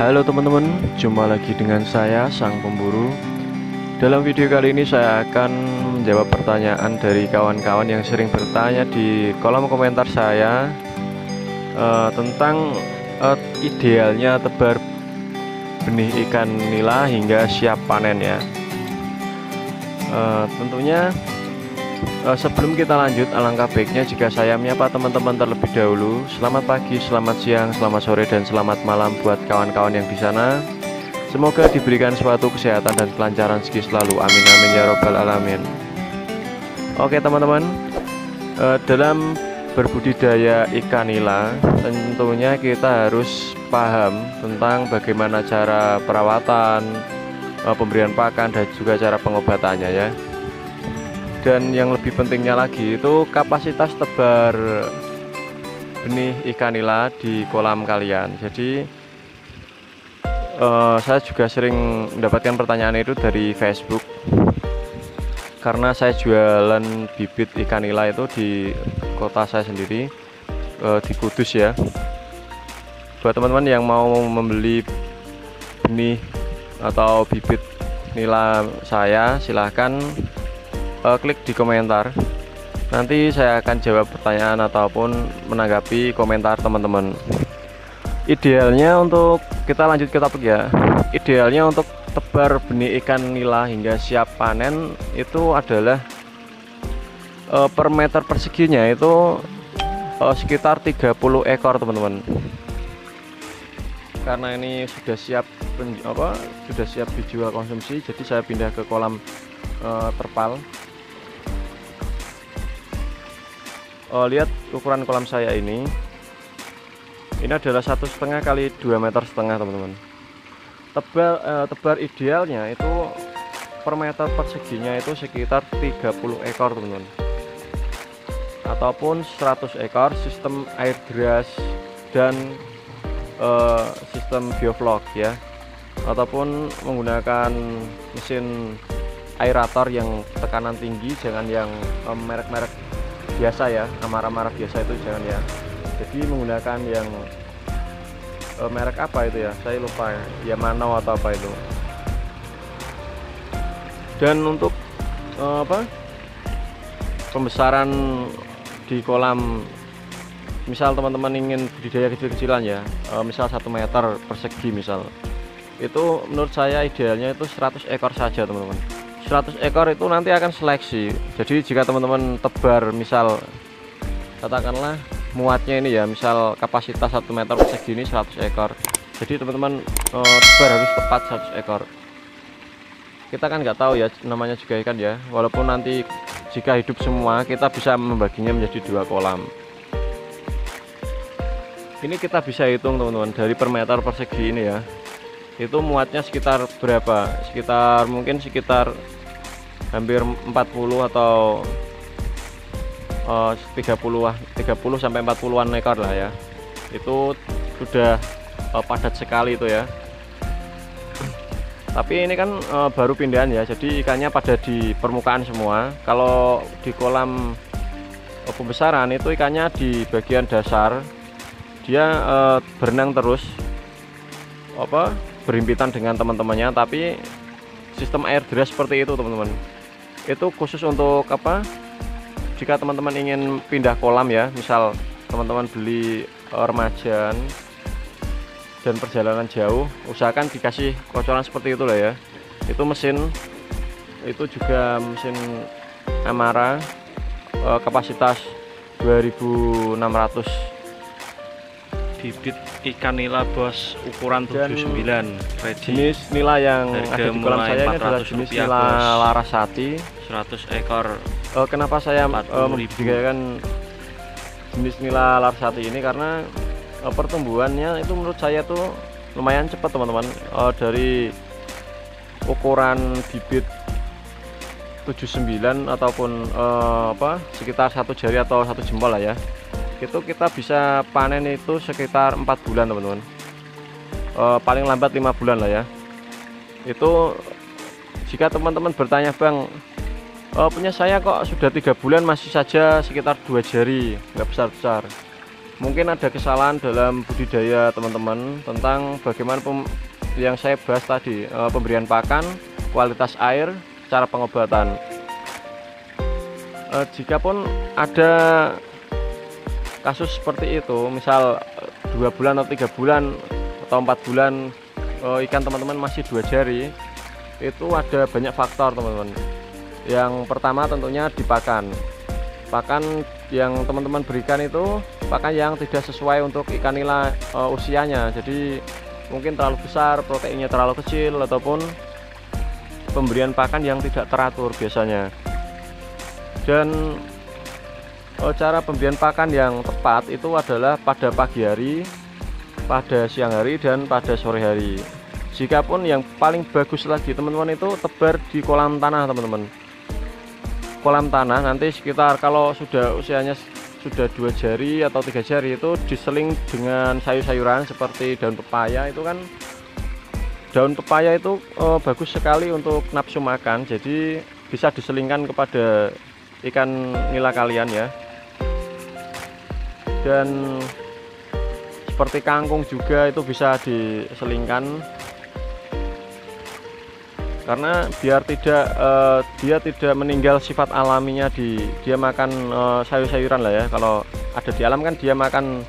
Halo teman-teman, jumpa lagi dengan saya Sang Pemburu. Dalam video kali ini saya akan menjawab pertanyaan dari kawan-kawan yang sering bertanya di kolom komentar saya tentang idealnya tebar benih ikan nila hingga siap panen ya. Tentunya sebelum kita lanjut, alangkah baiknya jika saya menyapa teman-teman terlebih dahulu. Selamat pagi, selamat siang, selamat sore, dan selamat malam buat kawan-kawan yang di sana. Semoga diberikan suatu kesehatan dan kelancaran rezeki selalu. Amin amin ya robbal alamin. Oke teman-teman, dalam berbudidaya ikan nila tentunya kita harus paham tentang bagaimana cara perawatan, pemberian pakan, dan juga cara pengobatannya ya. Dan yang lebih pentingnya lagi itu kapasitas tebar benih ikan nila di kolam kalian. Jadi saya juga sering mendapatkan pertanyaan itu dari Facebook, karena saya jualan bibit ikan nila itu di kota saya sendiri, di Kudus ya. Buat teman-teman yang mau membeli benih atau bibit nila saya, silahkan klik di komentar. Nanti saya akan jawab pertanyaan ataupun menanggapi komentar teman-teman. Idealnya untuk kita lanjut ke topik ya. Idealnya untuk tebar benih ikan nila hingga siap panen itu adalah per meter perseginya itu sekitar 30 ekor teman-teman. Karena ini sudah siap sudah siap dijual konsumsi, jadi saya pindah ke kolam terpal. Lihat ukuran kolam saya ini adalah 1,5 kali 2,5 meter teman-teman. Tebar idealnya itu per meter perseginya itu sekitar 30 ekor teman-teman, ataupun 100 ekor sistem air deras dan sistem bioflok ya, ataupun menggunakan mesin aerator yang tekanan tinggi, jangan yang merek-merek biasa ya, amarah-amarah biasa itu jangan ya. Jadi menggunakan yang merek apa itu ya, saya lupa ya, Yamano atau apa itu. Dan untuk pembesaran di kolam, misal teman-teman ingin budidaya kecil-kecilan ya, misal 1 meter persegi misal, itu menurut saya idealnya itu 100 ekor saja teman-teman. 100 ekor itu nanti akan seleksi. Jadi jika teman-teman tebar misal katakanlah muatnya ini ya, misal kapasitas 1 meter persegi ini 100 ekor, jadi teman-teman tebar harus tepat 100 ekor. Kita kan nggak tahu ya, namanya juga ikan ya, walaupun nanti jika hidup semua kita bisa membaginya menjadi 2 kolam. Ini kita bisa hitung teman-teman, dari per meter persegi ini ya, itu muatnya sekitar berapa, mungkin sekitar hampir 40 atau 30 sampai 40-an ekor lah ya. Itu sudah padat sekali itu ya. Tapi ini kan baru pindahan ya, jadi ikannya pada di permukaan semua. Kalau di kolam pembesaran itu ikannya di bagian dasar, dia berenang terus berhimpitan dengan teman-temannya, tapi sistem air deras seperti itu teman-teman. Itu khusus untuk jika teman-teman ingin pindah kolam ya, misal teman-teman beli remajan dan perjalanan jauh, usahakan dikasih kocoran seperti itu lah ya. Itu mesin, itu juga mesin Amara, kapasitas 2600. Bibit ikan nila bos, ukuran 79 ready. Jenis nila yang ada di kolam saya ini adalah jenis nila Larasati, 100 ekor. Kenapa saya membudidayakan jenis nila Larasati ini, karena pertumbuhannya itu menurut saya tuh lumayan cepat teman-teman. Dari ukuran bibit 79 ataupun sekitar 1 jari atau 1 jempol lah ya, itu kita bisa panen itu sekitar 4 bulan teman-teman, paling lambat 5 bulan lah ya. Itu jika teman-teman bertanya, bang, punya saya kok sudah 3 bulan masih saja sekitar 2 jari, nggak besar-besar. mungkin ada kesalahan dalam budidaya teman-teman tentang bagaimana yang saya bahas tadi, pemberian pakan, kualitas air, cara pengobatan. Jikapun ada kasus seperti itu, misal 2 bulan atau 3 bulan atau 4 bulan ikan teman-teman masih 2 jari, itu ada banyak faktor teman-teman. Yang pertama tentunya di pakan yang teman-teman berikan itu pakan yang tidak sesuai untuk ikan nila usianya, jadi mungkin terlalu besar, proteinnya terlalu kecil, ataupun pemberian pakan yang tidak teratur biasanya. Dan cara pemberian pakan yang tepat itu adalah pada pagi hari, pada siang hari, dan pada sore hari. Jikapun yang paling bagus lagi teman-teman itu tebar di kolam tanah teman-teman. Kolam tanah nanti sekitar, kalau sudah usianya sudah 2 jari atau 3 jari, itu diseling dengan sayur-sayuran seperti daun pepaya. Itu kan daun pepaya itu bagus sekali untuk nafsu makan, jadi bisa diselingkan kepada ikan nila kalian ya. Dan seperti kangkung juga itu bisa diselingkan, karena biar tidak dia tidak meninggal sifat alaminya, dia makan sayur-sayuran lah ya. Kalau ada di alam kan dia makan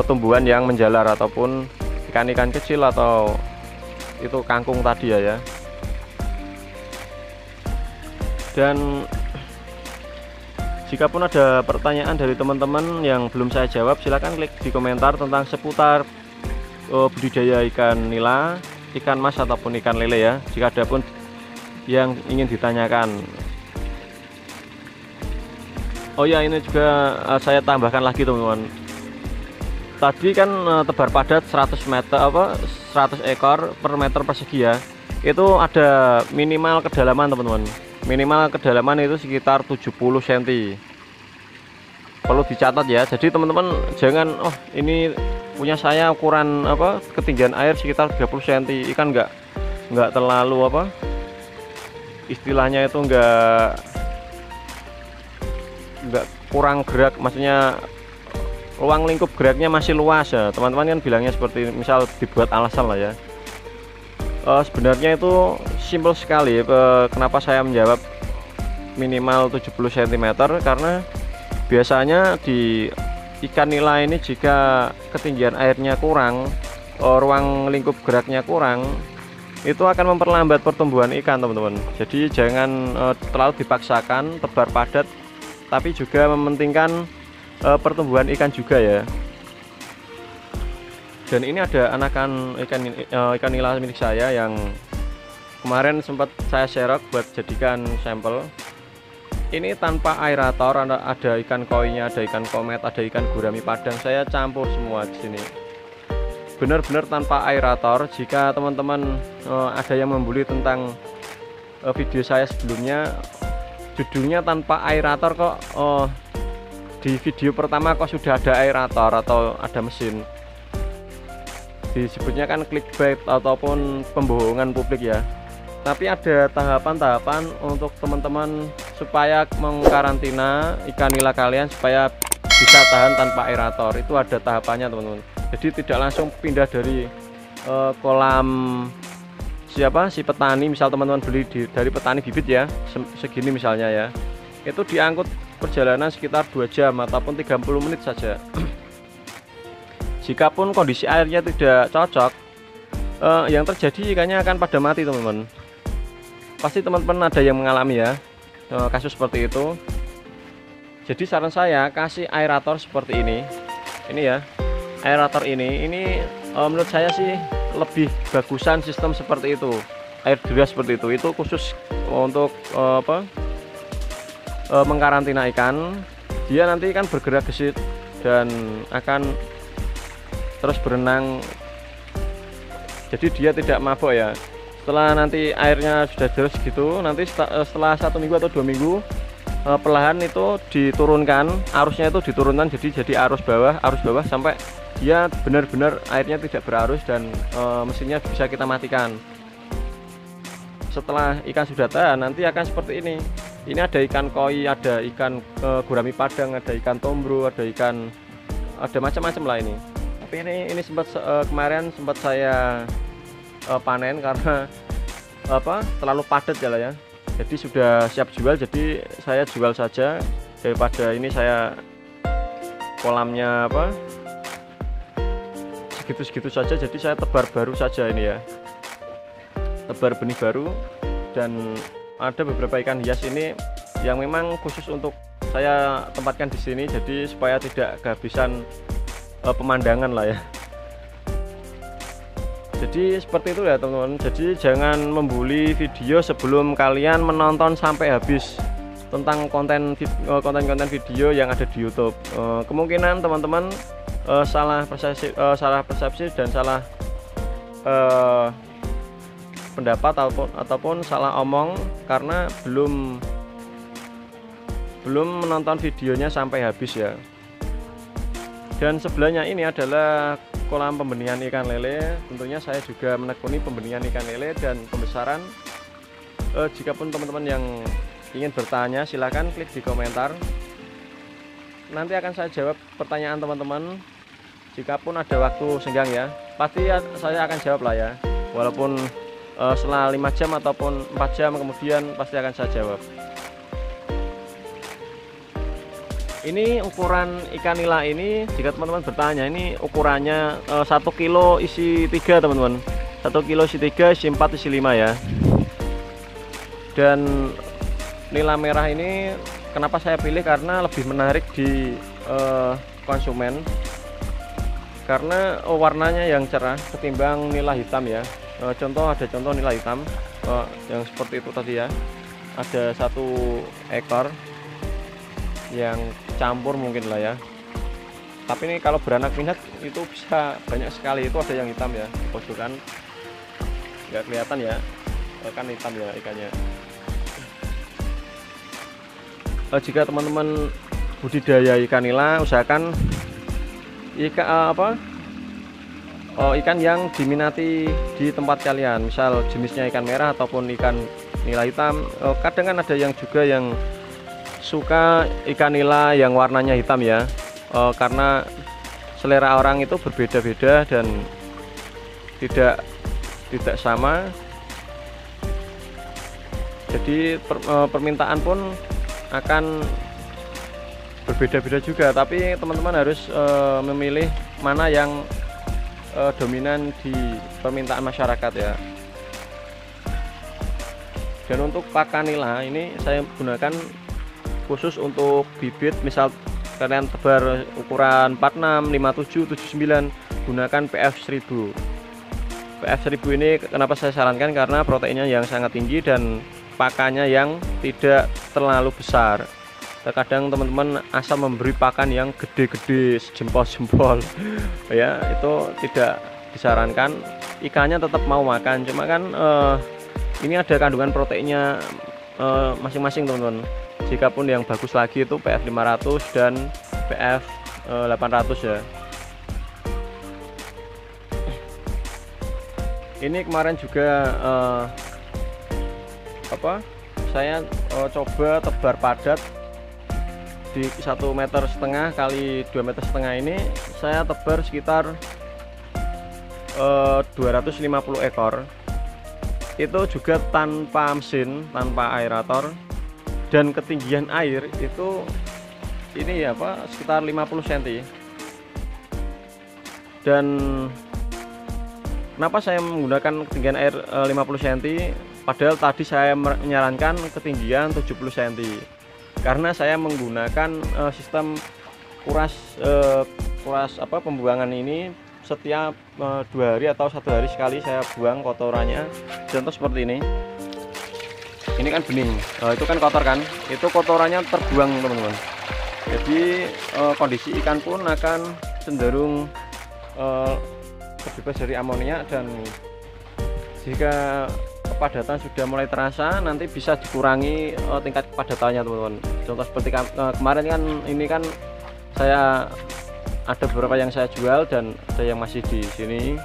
tumbuhan yang menjalar ataupun ikan-ikan kecil atau itu kangkung tadi ya. Dan jikapun ada pertanyaan dari teman-teman yang belum saya jawab, silahkan klik di komentar tentang seputar budidaya ikan nila, ikan mas ataupun ikan lele ya, jika ada pun yang ingin ditanyakan. Oh ya, ini juga saya tambahkan lagi teman-teman. Tadi kan tebar padat 100 ekor per meter persegi ya. Itu ada minimal kedalaman teman-teman. Minimal kedalaman itu sekitar 70 cm. Perlu dicatat ya. Jadi teman-teman jangan, oh ini punya saya ukuran ketinggian air sekitar 30 cm. Ikan nggak terlalu istilahnya itu nggak kurang gerak, maksudnya ruang lingkup geraknya masih luas ya. Teman-teman kan bilangnya seperti misal dibuat alasan lah ya. Sebenarnya itu simpel sekali. Kenapa saya menjawab minimal 70 cm, karena biasanya di ikan nila ini jika ketinggian airnya kurang, ruang lingkup geraknya kurang, itu akan memperlambat pertumbuhan ikan teman-teman. Jadi jangan terlalu dipaksakan tebar padat, tapi juga mementingkan pertumbuhan ikan juga ya. Dan ini ada anakan ikan nila milik saya yang kemarin sempat saya share buat jadikan sampel. Ini tanpa aerator, ada ikan koinya, ada ikan komet, ada ikan gurami padang, saya campur semua di sini. Benar-benar tanpa aerator. Jika teman-teman ada yang membuli tentang video saya sebelumnya, judulnya tanpa aerator kok, di video pertama kok sudah ada aerator atau ada mesin. Disebutnya kan clickbait ataupun pembohongan publik ya. Tapi ada tahapan-tahapan untuk teman-teman supaya mengkarantina ikan nila kalian supaya bisa tahan tanpa aerator. Itu ada tahapannya teman-teman. Jadi tidak langsung pindah dari kolam si petani. Misal teman-teman beli dari petani bibit ya, segini misalnya ya, itu diangkut perjalanan sekitar 2 jam ataupun 30 menit saja. Jikapun kondisi airnya tidak cocok, yang terjadi ikannya akan pada mati teman-teman. Pasti teman-teman ada yang mengalami ya kasus seperti itu. Jadi saran saya kasih aerator seperti ini ya. Aerator ini menurut saya sih lebih bagusan sistem seperti itu. Air deras seperti itu khusus untuk mengkarantina ikan. Dia nanti kan bergerak gesit dan akan terus berenang, jadi dia tidak mabok ya. Setelah nanti airnya sudah deras gitu, nanti setelah 1 minggu atau 2 minggu perlahan itu diturunkan, arusnya itu diturunkan, jadi arus bawah sampai dia benar-benar airnya tidak berarus dan mesinnya bisa kita matikan. Setelah ikan sudah tahan, nanti akan seperti ini. Ini ada ikan koi, ada ikan gurami padang, ada ikan tombro, ada ikan ada macam-macam lah ini. Tapi ini sempat kemarin sempat saya panen karena terlalu padat ya lah ya. Jadi sudah siap jual, jadi saya jual saja daripada ini saya kolamnya segitu-segitu saja. Jadi saya tebar baru saja ini ya, tebar benih baru. Dan ada beberapa ikan hias ini yang memang khusus untuk saya tempatkan di sini, jadi supaya tidak kehabisan pemandangan lah ya. Jadi seperti itu ya teman-teman. Jadi jangan membuli video sebelum kalian menonton sampai habis tentang konten video yang ada di YouTube. Kemungkinan teman-teman salah persepsi dan salah pendapat ataupun salah omong karena belum menonton videonya sampai habis ya. Dan sebelahnya ini adalah kolam pembenihan ikan lele. Tentunya saya juga menekuni pembenihan ikan lele dan pembesaran. Jika pun teman-teman yang ingin bertanya, silahkan klik di komentar. Nanti akan saya jawab pertanyaan teman-teman. Jika pun ada waktu senggang ya, pasti saya akan jawab lah ya. Walaupun setelah 5 jam ataupun 4 jam kemudian pasti akan saya jawab. Ini ukuran ikan nila ini, jika teman-teman bertanya, ini ukurannya 1 kilo isi 3 teman-teman. 1 kilo isi 3, isi 4, isi 5 ya. Dan nila merah ini kenapa saya pilih, karena lebih menarik di konsumen, karena warnanya yang cerah ketimbang nila hitam ya. Ada contoh nila hitam yang seperti itu tadi ya. Ada 1 ekor yang campur mungkin lah ya. Tapi ini kalau beranak minat itu bisa banyak sekali. Itu ada yang hitam ya, pojokan nggak kelihatan ya, kan hitam ya ikannya. Jika teman-teman budidaya ikan nila, usahakan ikan yang diminati di tempat kalian, misal jenisnya ikan merah ataupun ikan nila hitam. Kadang kan ada yang juga yang suka ikan nila yang warnanya hitam ya, karena selera orang itu berbeda-beda dan tidak sama. Jadi permintaan pun akan berbeda-beda juga. Tapi teman-teman harus memilih mana yang dominan di permintaan masyarakat ya. Dan untuk pakan nila ini saya gunakan khusus untuk bibit. Misal kalian tebar ukuran 46, 57, 79, gunakan PF 1000. PF 1000 ini kenapa saya sarankan, karena proteinnya yang sangat tinggi dan pakannya yang tidak terlalu besar. Terkadang teman-teman asal memberi pakan yang gede-gede sejempol-jempol ya, itu tidak disarankan. Ikannya tetap mau makan, cuma kan ini ada kandungan proteinnya masing-masing teman-teman. Jikapun yang bagus lagi itu PF 500 dan PF 800 ya. Ini kemarin juga saya coba tebar padat di 1,5 meter kali 2,5 meter ini. Saya tebar sekitar 250 ekor. Itu juga tanpa mesin, tanpa aerator, dan ketinggian air itu ini ya sekitar 50 cm. Dan kenapa saya menggunakan ketinggian air 50 cm, padahal tadi saya menyarankan ketinggian 70 cm, karena saya menggunakan sistem kuras pembuangan ini setiap 2 hari atau 1 hari sekali saya buang kotorannya. Contoh seperti ini kan bening, itu kan kotor kan, itu kotorannya terbuang teman-teman. Jadi kondisi ikan pun akan cenderung terbebas dari amonia, dan jika kepadatan sudah mulai terasa, nanti bisa dikurangi tingkat kepadatannya teman-teman. Contoh seperti kemarin kan, ini kan saya ada beberapa yang saya jual dan ada yang masih di sini,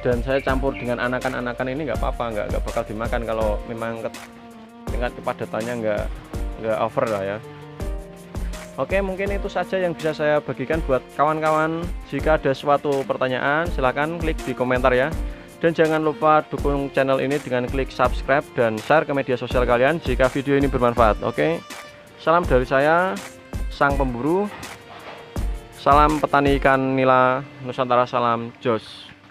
dan saya campur dengan anakan-anakan ini nggak apa-apa, nggak bakal dimakan kalau memang tingkat kepadatannya nggak over lah ya. Oke, mungkin itu saja yang bisa saya bagikan buat kawan-kawan. Jika ada suatu pertanyaan, silahkan klik di komentar ya. Dan jangan lupa dukung channel ini dengan klik subscribe dan share ke media sosial kalian jika video ini bermanfaat. Oke, salam dari saya, sang pemburu. Salam petani ikan nila Nusantara, salam jos.